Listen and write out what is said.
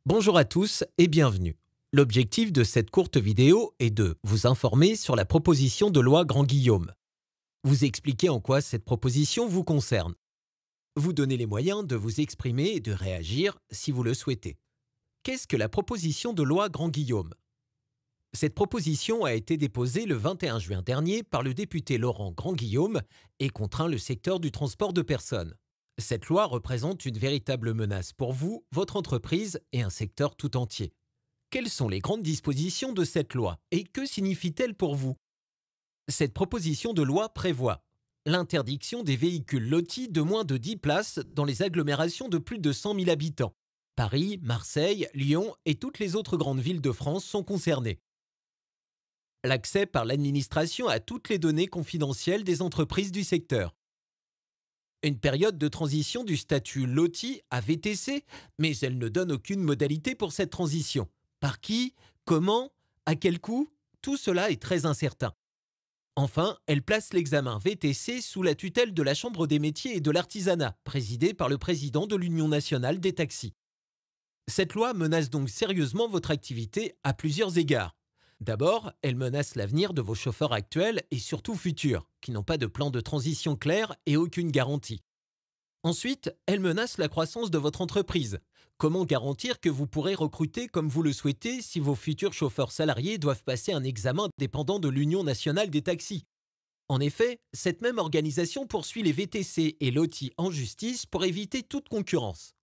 Bonjour à tous et bienvenue. L'objectif de cette courte vidéo est de vous informer sur la proposition de loi Grand-Guillaume, vous expliquer en quoi cette proposition vous concerne, vous donner les moyens de vous exprimer et de réagir si vous le souhaitez. Qu'est-ce que la proposition de loi Grand-Guillaume? Cette proposition a été déposée le 21 juin dernier par le député Laurent Grand-Guillaume et contraint le secteur du transport de personnes. Cette loi représente une véritable menace pour vous, votre entreprise et un secteur tout entier. Quelles sont les grandes dispositions de cette loi et que signifie-t-elle pour vous? Cette proposition de loi prévoit l'interdiction des véhicules lotis de moins de 10 places dans les agglomérations de plus de 100 000 habitants. Paris, Marseille, Lyon et toutes les autres grandes villes de France sont concernées. L'accès par l'administration à toutes les données confidentielles des entreprises du secteur. Une période de transition du statut loti à VTC, mais elle ne donne aucune modalité pour cette transition. Par qui? Comment? À quel coût? Tout cela est très incertain. Enfin, elle place l'examen VTC sous la tutelle de la Chambre des métiers et de l'artisanat, présidée par le président de l'Union nationale des taxis. Cette loi menace donc sérieusement votre activité à plusieurs égards. D'abord, elle menace l'avenir de vos chauffeurs actuels et surtout futurs, qui n'ont pas de plan de transition clair et aucune garantie. Ensuite, elle menace la croissance de votre entreprise. Comment garantir que vous pourrez recruter comme vous le souhaitez si vos futurs chauffeurs salariés doivent passer un examen dépendant de l'Union nationale des taxis? En effet, cette même organisation poursuit les VTC et l'OTI en justice pour éviter toute concurrence.